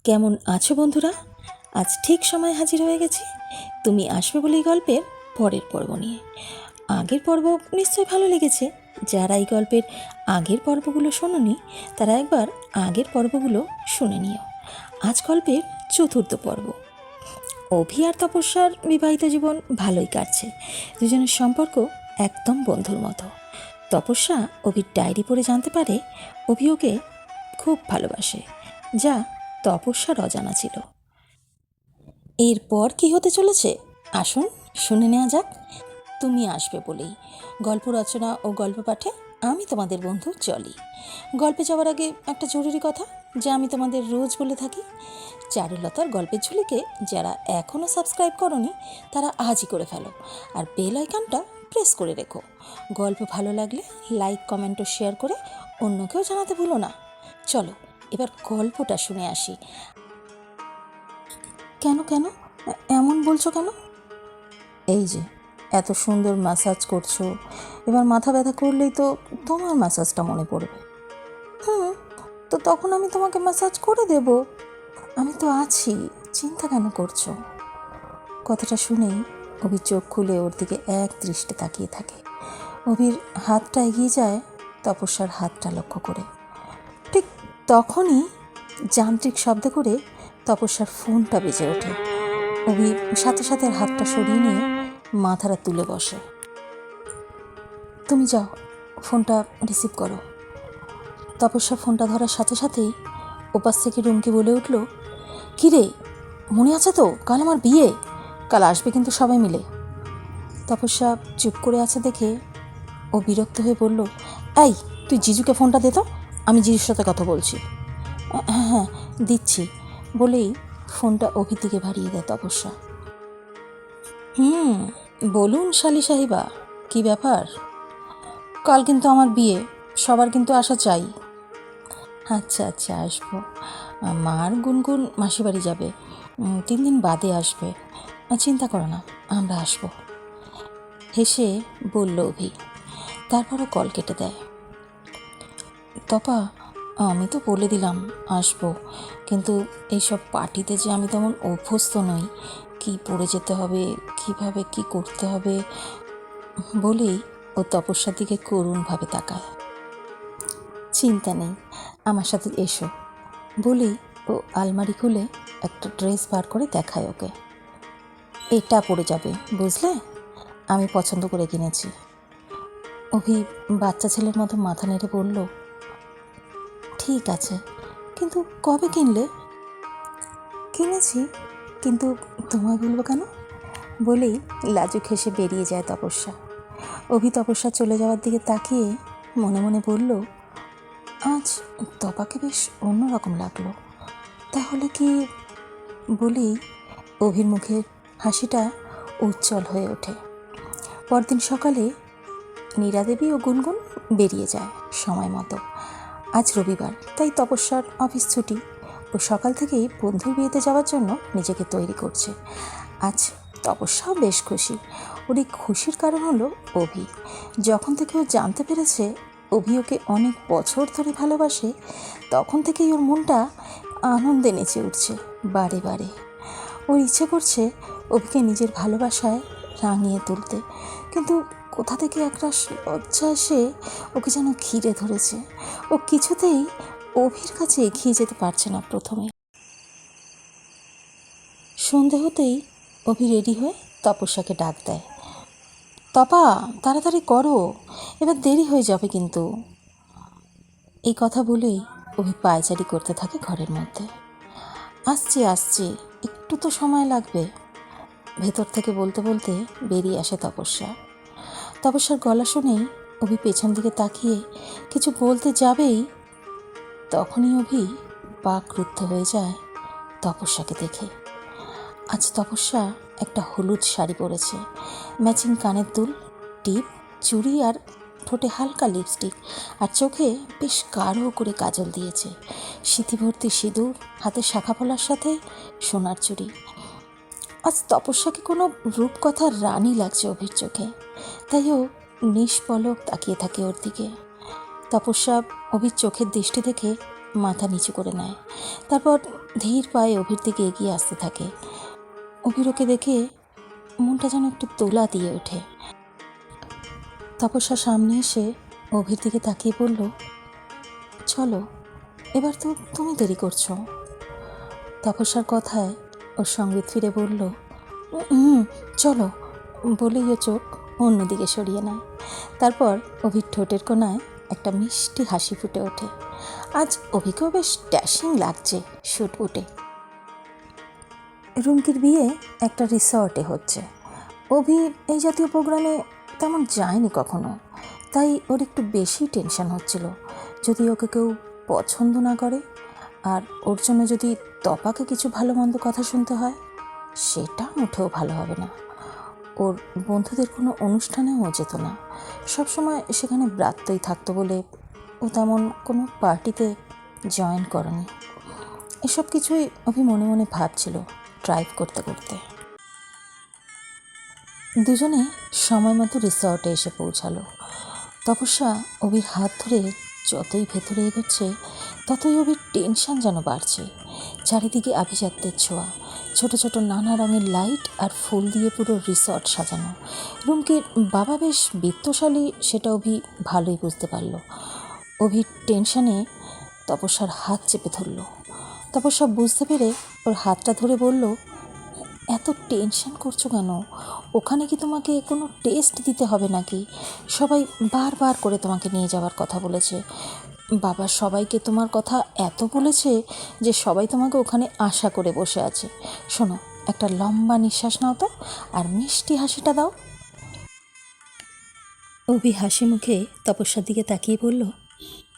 কেমন আছো বন্ধুরা? আজ ঠিক সময় হাজির হয়ে গেছি তুমি আসবে বলেই গল্পের পরের পর্ব নিয়ে। আগের পর্ব নিশ্চয়ই ভালো লেগেছে। যারা এই গল্পের আগের পর্বগুলো শোনোনি তারা একবার আগের পর্বগুলো শুনে নিও। আজ গল্পের চতুর্থ পর্ব। অভি আর তপস্যার বিবাহিত জীবন ভালোই কাটছে। দুজনের সম্পর্ক একদম বন্ধুর মতো। তপস্যা অভির ডায়েরি পড়ে জানতে পারে অভি ওকে খুব ভালোবাসে, যা তপস্যার অজানা ছিল। এরপর কি হতে চলেছে আসুন শুনে নেওয়া যাক। তুমি আসবে বলেই গল্প রচনা ও গল্প পাঠে আমি তোমাদের বন্ধু চলি। গল্পে যাওয়ার আগে একটা জরুরি কথা, যা আমি তোমাদের রোজ বলে থাকি। চারুলতার গল্পের ঝুলিকে যারা এখনও সাবস্ক্রাইব করনি তারা আজই করে ফেলো, আর বেল আইকনটা প্রেস করে রেখো। গল্প ভালো লাগলে লাইক, কমেন্ট ও শেয়ার করে অন্যকেও জানাতে ভুলো না। চলো এবার গল্পটা শুনে আসি। কেন কেন এমন বলছো কেন? এই যে এত সুন্দর ম্যাসাজ করছো, এবার মাথা ব্যথা করলেই তো তোমার ম্যাসাজটা মনে পড়বে। তো তখন আমি তোমাকে ম্যাসাজ করে দেব, আমি তো আছি, চিন্তা কেন করছো? কথাটা শুনেই অভির চোখ খুলে ওর দিকে এক দৃষ্টে তাকিয়ে থাকে। অভির হাতটা এগিয়ে যায় তপস্যার হাতটা লক্ষ্য করে। ঠিক তখনই যান্ত্রিক শব্দ করে তপস্যার ফোনটা বেজে ওঠে। অভি সাথে সাথে হাতটা সরিয়ে নিয়ে মাথাটা তুলে বসে। তুমি যাও, ফোনটা রিসিভ করো। তপস্যা ফোনটা ধরার সাথে সাথেই ওপাশ থেকে রুমকি বলে উঠল, কী রে, মনে আছে তো কাল আমার বিয়ে? কাল আসবে কিন্তু সবাই মিলে। তপস্যা চুপ করে আছে দেখে ও বিরক্ত হয়ে বলল, এই তুই জিজুকে ফোনটা দে তো, আমি জিজুর সাথে কথা বলছি। হ্যাঁ হ্যাঁ দিচ্ছি বলেই ফোনটা অভির দিকে বাড়িয়ে দেয় তপস্যা। বলুন শালি সাহেবা, কী ব্যাপার? কাল কিন্তু আমার বিয়ে, সবার কিন্তু আসা চাই। আচ্ছা আচ্ছা আসবো। মার গুনগুন মাসি বাড়ি যাবে, 3 দিন বাদে আসবে। চিন্তা করো না, আমরা আসবো, হেসে বলল অভি। তারপরও কল কেটে দেয়। তপা, আমি তো বলে দিলাম আসবো, কিন্তু এইসব পার্টিতে যে আমি তেমন অভ্যস্ত নই, কি পড়ে যেতে হবে, কিভাবে কি করতে হবে বলেই ও তপস্যার দিকে করুণভাবে তাকায়। চিন্তা নেই, আমার সাথে এসো বলেই ও আলমারি খুলে একটা ড্রেস বার করে দেখায় ওকে। এটা পরে যাবে বুঝলে, আমি পছন্দ করে কিনেছি। অভি বাচ্চা ছেলের মতো মাথা নেড়ে বলল, ঠিক আছে, কিন্তু কবে কিনলে? কিনেছি, কিন্তু তোমায় বলবো কেন বলেই লাজুক হেসে বেরিয়ে যায় তপস্যা। অভি তপস্যা চলে যাওয়ার দিকে তাকিয়ে মনে মনে বলল, আজ তপাকে বেশ অন্যরকম লাগলো। তাহলে কি বলেই অভির মুখের হাসিটা উজ্জ্বল হয়ে ওঠে। পরদিন সকালে নীরা দেবী ও গুনগুন বেরিয়ে যায় সময় মতো। আজ রবিবার, তাই তপস্যার অফিস ছুটি। ও সকাল থেকেই বন্ধুর বিয়েতে যাওয়ার জন্য নিজেকে তৈরি করছে। আজ তপস্যাও বেশ খুশি। ওর এই খুশির কারণ হলো অভি। যখন থেকে ও জানতে পেরেছে অভি ওকে অনেক বছর ধরে ভালোবাসে, তখন থেকেই ওর মনটা আনন্দে নেচে উঠছে বারে বারে। ওর ইচ্ছে করছে অভিকে নিজের ভালোবাসায় রাঙিয়ে তুলতে, কিন্তু কোথা থেকে একটা লজ্জা এসে ওকে যেন ঘিরে ধরেছে। ও কিছুতেই অভির কাছে এগিয়ে যেতে পারছে না। প্রথমে সন্ধে হতেই অভি রেডি হয়ে তপস্যাকে ডাক দেয়, তপা তাড়াতাড়ি করো, এবার দেরি হয়ে যাবে কিন্তু। এই কথা বলেই অভি পায়চারি করতে থাকে ঘরের মধ্যে। আসছি আসছি, একটু তো সময় লাগবে, ভেতর থেকে বলতে বলতে বেরিয়ে আসে তপস্যা। তপস্যার গলা শুনেই অভি পেছন দিকে তাকিয়ে কিছু বলতে যাবেই, তখনই অভি বাকরুদ্ধ হয়ে যায় তপস্যাকে দেখে। আজ তপস্যা একটা হলুদ শাড়ি পরেছে, ম্যাচিং কানের দুল, টিপ, চুড়ি আর ঠোঁটে হালকা লিপস্টিক, আর চোখে বেশ গাঢ় করে কাজল দিয়েছে। স্মৃতিভর্তি সিঁদুর, হাতে শাখা পলার সাথে সোনার চুড়ি। আজ তপস্যাকে কোনো রূপকথার রানী লাগছে অভির চোখে, তাই ও নিষ্পলক তাকিয়ে থাকে ওর দিকে। তপস্যা অভির চোখের দৃষ্টি দেখে মাথা নিচু করে নেয়, তারপর ধীর পায়ে অভির দিকে এগিয়ে আসতে থাকে। অভির ওকে দেখে মনটা যেন একটু দোলা দিয়ে ওঠে। তপস্যা সামনে এসে অভির দিকে তাকিয়ে বলল, চলো, এবার তো তুমি দেরি করছো। তপস্যার কথায় ওর সঙ্গীত ফিরে বলল, চলো, বলেই ও চোখ অন্যদিকে সরিয়ে নেয়। তারপর অভির ঠোঁটের কোণায় একটা মিষ্টি হাসি ফুটে ওঠে। আজ অভিকেও বেশ ড্যাশিং লাগছে শুট উঠে। রুমকির বিয়ে একটা রিসর্টে হচ্ছে। অভি এই জাতীয় প্রোগ্রামে তেমন যায়নি কখনো, তাই ওর একটু বেশি টেনশন হচ্ছিল। যদি ওকে কেউ পছন্দ না করে আর ওর জন্য যদি তপাকে কিছু ভালো মন্দ কথা শুনতে হয়, সেটা মোটেও ভালো হবে না। ওর বন্ধুদের কোনো অনুষ্ঠানেও ও যেত না, সবসময় সেখানে ব্রাত্যই থাকতো বলে ও তেমন কোনো পার্টিতে জয়েন করেনি। এসব কিছুই অভি মনে মনে ভাবছিল ড্রাইভ করতে করতে। দুজনে সময় মতো রিসর্টে এসে পৌঁছালো। তপস্যা অভির হাত ধরে যতই ভেতরে এগোচ্ছে ততই অভির টেনশন যেন বাড়ছে। চারিদিকে আভিজাত্যের ছোঁয়া, ছোট ছোট নানা রঙের লাইট আর ফুল দিয়ে পুরো রিসর্ট সাজানো। রুমকির বাবা বেশ বিত্তশালী, সেটা অভি ভালোই বুঝতে পারল। অভির টেনশনে তপস্যার হাত চেপে ধরল। তপস্যা বুঝতে পেরে ওর হাতটা ধরে বলল, এত টেনশন করছো কেন? ওখানে কি তোমাকে কোনো টেস্ট দিতে হবে নাকি? সবাই বারবার করে তোমাকে নিয়ে যাওয়ার কথা বলেছে। বাবা সবাইকে তোমার কথা এত বলেছে যে সবাই তোমাকে ওখানে আশা করে বসে আছে। শোনো, একটা লম্বা নিঃশ্বাস নাও তো, আর মিষ্টি হাসিটা দাও। অভি হাসি মুখে তপস্যার দিকে তাকিয়ে বলল,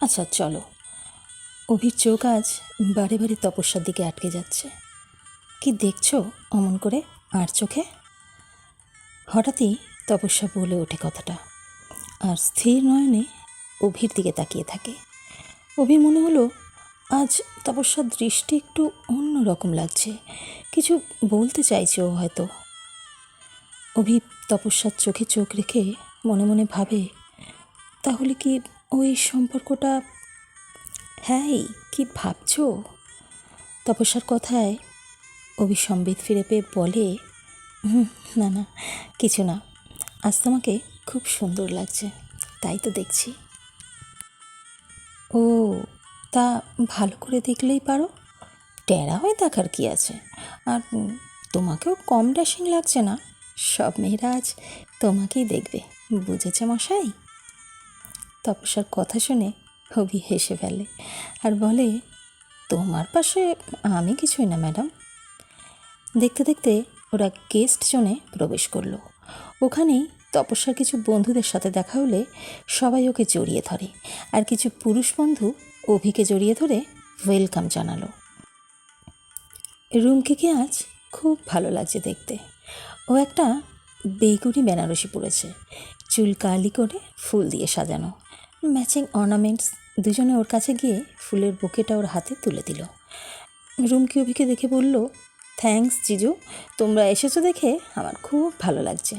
আচ্ছা চলো। অভির চোখ আজ বারে বারে তপস্যার দিকে আটকে যাচ্ছে। কি দেখছো অমন করে আর চোখে? হঠাৎই তপস্যা বলে ওঠে কথাটা, আর স্থির নয়নে অভির দিকে তাকিয়ে থাকে। অভির মনে হলো আজ তপস্যার দৃষ্টি একটু অন্য রকম লাগছে, কিছু বলতে চাইছে ও হয়তো। অভি তপস্যার চোখে চোখ রেখে মনে মনে ভাবে, তাহলে কি ওই সম্পর্কটা? হ্যাঁ, কি ভাবছো? তপস্যার কথায় অভি সম্বিত ফিরে পেয়ে বলে, না না, কিছু না, আজ তোমাকে খুব সুন্দর লাগছে, তাই তো দেখছি। ও, তা ভালো করে দেখলেই পারো, টেরা হয়ে দেখার কি আছে? আর তোমাকেও কম ড্যাশিং লাগছে না। সব মেয়েরা আজ তোমাকেই দেখবে, বুঝেছে মশাই? তপস্যার কথা শুনে অভি হেসে ফেলে আর বলে, তোমার পাশে আমি কিছুই না ম্যাডাম। দেখতে দেখতে ওরা গেস্ট জোনে প্রবেশ করলো। ওখানেই তপস্যার কিছু বন্ধুদের সাথে দেখা হলে সবাই ওকে জড়িয়ে ধরে, আর কিছু পুরুষ বন্ধু অভিকে জড়িয়ে ধরে ওয়েলকাম জানালো। রুমকিকে আজ খুব ভালো লাগছে দেখতে। ও একটা বেগুনি বেনারসি পরেছে, চুল কার্লি করে ফুল দিয়ে সাজানো, ম্যাচিং অর্নামেন্টস। দুজনে ওর কাছে গিয়ে ফুলের বুকেটা ওর হাতে তুলে দিল। রুমকি অভিকে দেখে বলল, থ্যাঙ্কস জিজু, তোমরা এসেছো দেখে আমার খুব ভালো লাগছে।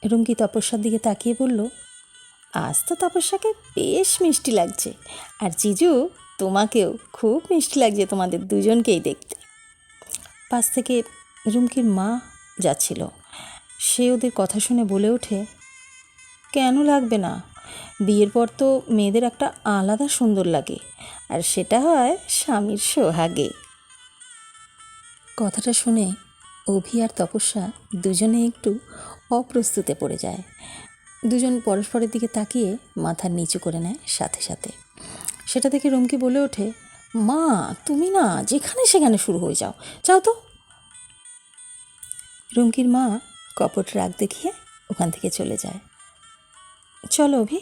রুমকি তপস্যার দিকে তাকিয়ে বলল, আজ তো তপস্যাকে বেশ মিষ্টি লাগছে, আর জিজু তোমাকেও খুব মিষ্টি লাগছে, তোমাদের দুজনকেই দেখতে। পাশ থেকে রুমকির মা যাচ্ছিল, সে ওদের কথা শুনে বলে ওঠে, কেন লাগবে না? বিয়ের পর তো মেয়েদের একটা আলাদা সুন্দর লাগে, আর সেটা হয় স্বামীর সোহাগে। কথাটা শুনে অভি আর তপস্যা দুজনে একটু অপ্রস্তুতে পড়ে যায়। দুজন পরস্পরের দিকে তাকিয়ে মাথা নিচু করে নেয় সাথে সাথে। সেটা দেখে রুমকি বলে ওঠে, মা তুমি না যেখানে সেখানে শুরু হয়ে যাও, যাও তো। রুমকির মা কপট রাগ দেখিয়ে ওখান থেকে চলে যায়। চলো অভি,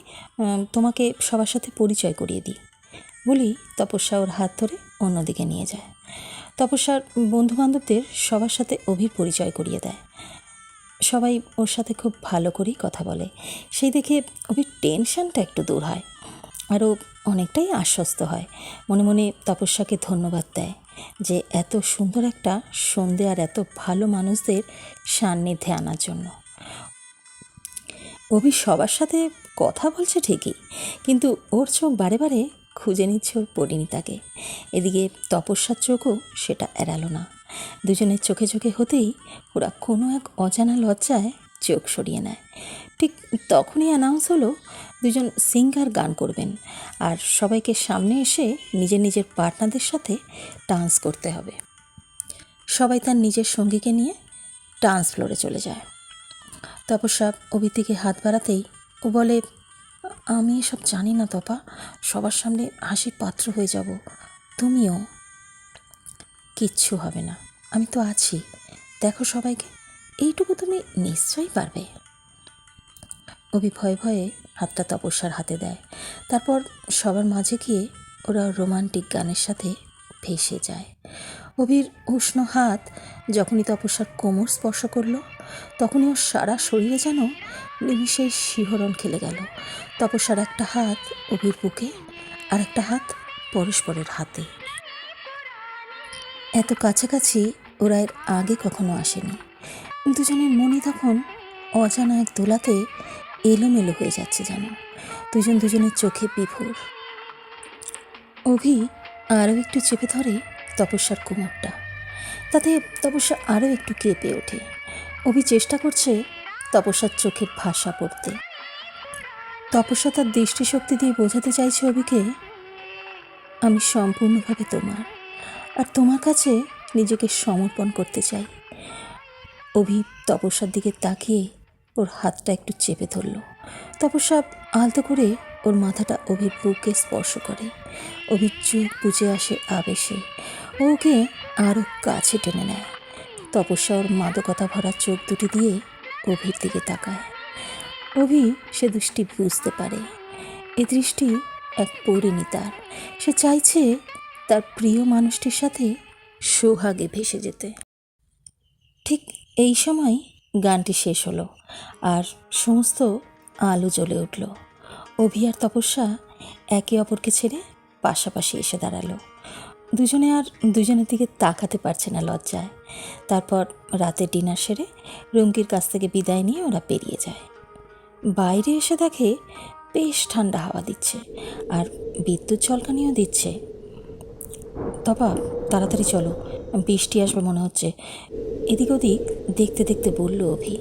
তোমাকে সবার সাথে পরিচয় করিয়ে দিই বলি তপস্যা ওর হাত ধরে অন্যদিকে নিয়ে যায়। তপস্যার বন্ধুবান্ধবদের সবার সাথে অভির পরিচয় করিয়ে দেয়। সবাই ওর সাথে খুব ভালো করেই কথা বলে, সেই দেখে অভির টেনশনটা একটু দূর হয়, আরও অনেকটাই আশ্বস্ত হয়। মনে মনে তপস্যাকে ধন্যবাদ দেয় যে এত সুন্দর একটা সন্ধে আর এত ভালো মানুষদের সান্নিধ্যে আনার জন্য। অভি সবার সাথে কথা বলছে ঠিকই, কিন্তু ওর চোখ বারে বারে খুঁজে নিচ্ছে ওর পরিণীতাকে। এদিকে তপস্যার চোখও সেটা এড়ালো না। দুজনের চোখে চোখে হতেই ওরা কোনো এক অজানা লজ্জায় চোখ সরিয়ে নেয়। ঠিক তখনই অ্যানাউন্স হলো দুজন সিঙ্গার গান করবেন, আর সবাইকে সামনে এসে নিজের নিজের পার্টনারদের সাথে ডান্স করতে হবে। সবাই তার নিজের সঙ্গীকে নিয়ে ডান্স ফ্লোরে চলে যায়। তপস্যা অভির দিকে হাত বাড়াতেই ও বলে, আমি এসব জানি না তপা, সবার সামনে হাসির পাত্র হয়ে যাব। তুমিও। কিচ্ছু হবে না, আমি তো আছি, দেখো সবাইকে, এইটুকু তুমি নিশ্চয়ই পারবে। অভি ভয়ে ভয়ে হাতটা তপস্যার হাতে দেয়। তারপর সবার মাঝে গিয়ে ওরা রোমান্টিক গানের সাথে ভেসে যায়। অভির উষ্ণ হাত যখনই তপস্যার কোমর স্পর্শ করলো, তখনই ওর সারা শরীরে যেন নিমিষেই শিহরণ খেলে গেল। তপস্যার একটা হাত অভির বুকে, আর একটা হাত পরস্পরের হাতে। এত কাছাকাছি ওরা এর আগে কখনো আসেনি। দুজনের মনে তখন অজানা এক দোলাতে এলোমেলো হয়ে যাচ্ছে যেন। দুজন দুজনের চোখে বিভোর। অভি আরও একটু চেপে ধরে তপস্যার কোমরটা, তাতে তপস্যা আরও একটু কেঁপে ওঠে। অভি চেষ্টা করছে তপস্যার চোখের ভাষা পড়তে। তপস্যা তার দৃষ্টিশক্তি দিয়ে বোঝাতে চাইছে অভিকে, আমি সম্পূর্ণভাবে তোমার, আর তোমার কাছে নিজেকে সমর্পণ করতে চাই। অভি তপস্যার দিকে তাকিয়ে ওর হাতটা একটু চেপে ধরল। তপস্যা আলতো করে ওর মাথাটা অভির বুকে স্পর্শ করে। অভির চোখ বুঝে আসে আবেশে, ওকে আরও কাছে টেনে নেয়। তপস্যা ওর মাদকতা ভরা চোখ দুটি দিয়ে অভির দিকে তাকায়। অভি সে দৃষ্টি বুঝতে পারে, এ দৃষ্টি এক পরিণীতার। সে চাইছে তার প্রিয় মানুষটির সাথে সোহাগে ভেসে যেতে। ঠিক এই সময় গানটি শেষ হলো, আর সমস্ত আলো জ্বলে উঠল। অভি আর তপস্যা একে অপরকে ছেড়ে পাশাপাশি এসে দাঁড়ালো। দুজনে আর দুজনের দিকে তাকাতে পারছে না লজ্জায়। তারপর রাতের ডিনার সেরে রুমকির কাছ থেকে বিদায় নিয়ে ওরা বেরিয়ে যায়। বাইরে এসে দেখে বেশ ঠান্ডা হাওয়া দিচ্ছে, আর বিদ্যুৎ ঝলকানিও দিচ্ছে। তপা, তাড়াতাড়ি চলো, বৃষ্টি আসবে মনে হচ্ছে, এদিক ওদিক দেখতে দেখতে বলল অভি।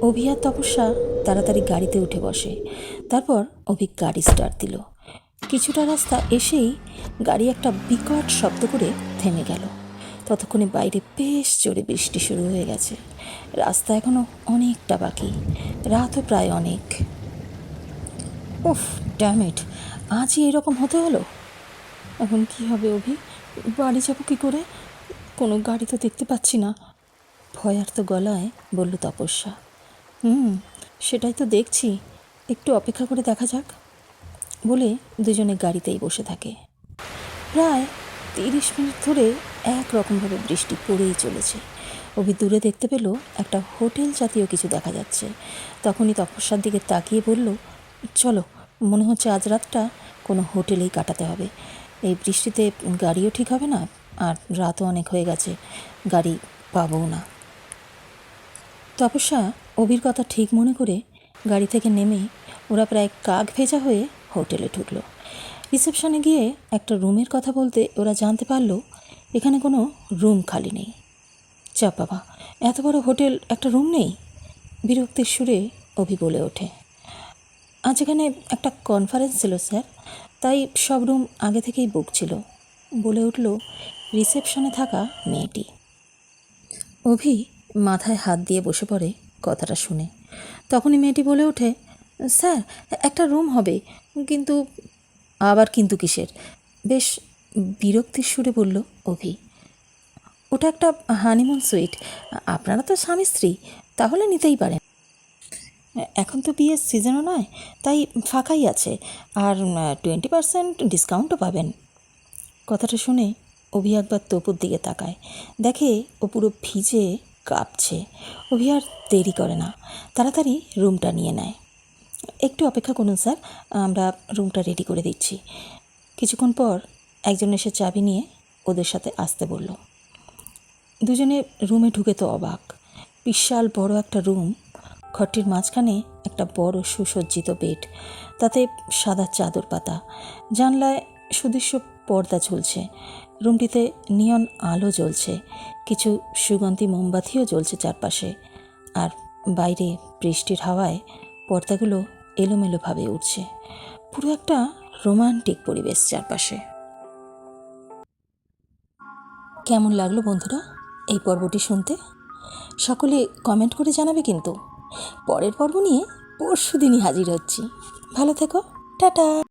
অভি আর তপস্যা তাড়াতাড়ি গাড়িতে উঠে বসে। তারপর অভি গাড়ি স্টার্ট দিল। কিছুটা রাস্তা এসেই গাড়ি একটা বিকট শব্দ করে থেমে গেল। ততক্ষণে বাইরে বেশ জোরে বৃষ্টি শুরু হয়ে গেছে। রাস্তা এখনও অনেকটা বাকি, রাতও প্রায় অনেক। উফ, ড্যামিট, আজই এরকম হতে হলো। এখন কি হবে অভি, বাড়ি যাবো কী করে? কোনো গাড়ি তো দেখতে পাচ্ছি না, ভয়ার্ত গলায় বলল তপস্যা। সেটাই তো দেখছি, একটু অপেক্ষা করে দেখা যাক, বলে দুজনে গাড়িতেই বসে থাকে। প্রায় 30 মিনিট ধরে একরকমভাবে বৃষ্টি পড়েই চলেছে। অভি দূরে দেখতে পেল একটা হোটেল জাতীয় কিছু দেখা যাচ্ছে। তখনই তপস্যার দিকে তাকিয়ে বলল, চলো, মনে হচ্ছে আজ রাতটা কোনো হোটেলেই কাটাতে হবে। এই বৃষ্টিতে গাড়িও ঠিক হবে না, আর রাতও অনেক হয়ে গেছে, গাড়ি পাবও না। তপস্যা অভির কথা ঠিক মনে করে গাড়ি থেকে নেমে ওরা প্রায় কাক ভেজা হয়ে হোটেলে ঢুকলো। রিসেপশনে গিয়ে একটা রুমের কথা বলতে ওরা জানতে পারল এখানে কোনো রুম খালি নেই। চাপ বাবা, এত বড় হোটেল, একটা রুম নেই? বিরক্তির সুরে অভি বলে ওঠে, আজ এখানে একটা কনফারেন্স ছিল স্যার, তাই সব রুম আগে থেকেই বুক ছিল, বলে উঠল রিসেপশনে থাকা মেয়েটি। অভি মাথায় হাত দিয়ে বসে পড়ে কথাটা শুনে। তখনই মেয়েটি বলে ওঠে, স্যার একটা রুম হবে, কিন্তু। আবার কিন্তু কিসের? বেশ বিরক্তির সুরে বলল অভি। ওটা একটা হানিমুন সুইট, আপনারা তো স্বামী স্ত্রী, তাহলে নিতেই পারেন। এখন তো বিয়ের সিজনও নয়, তাই ফাঁকাই আছে, আর 20% ডিসকাউন্টও পাবেন। কথাটা শুনে অভি একবার তপুর দিকে তাকায়, দেখে ও পুরো ভিজে কাঁপছে। অভি আর দেরি করে না, তাড়াতাড়ি রুমটা নিয়ে নেয়। একটু অপেক্ষা করুন স্যার, আমরা রুমটা রেডি করে দিচ্ছি। কিছুক্ষণ পর একজন এসে চাবি নিয়ে ওদের সাথে আসতে বলল। দুজনে রুমে ঢুকে তো অবাক। বিশাল বড় একটা রুম, ঘরটির মাঝখানে একটা বড় সুসজ্জিত বেড, তাতে সাদা চাদর পাতা, জানলায় সুদৃশ্য পর্দা ঝুলছে, রুমটিতে নিয়ন আলো জ্বলছে, কিছু সুগন্ধি মোমবাতিও জ্বলছে চারপাশে, আর বাইরে বৃষ্টির হাওয়ায় পর্দাগুলো এলোমেলোভাবে উঠছে। পুরো একটা রোমান্টিক পরিবেশ চারপাশে। কেমন লাগলো বন্ধুরা এই পর্বটি শুনতে? সকলে কমেন্ট করে জানাবে কিন্তু। পরের পর্ব নিয়ে পরশুদিনই হাজির হচ্ছি। ভালো থেকো, টাটা।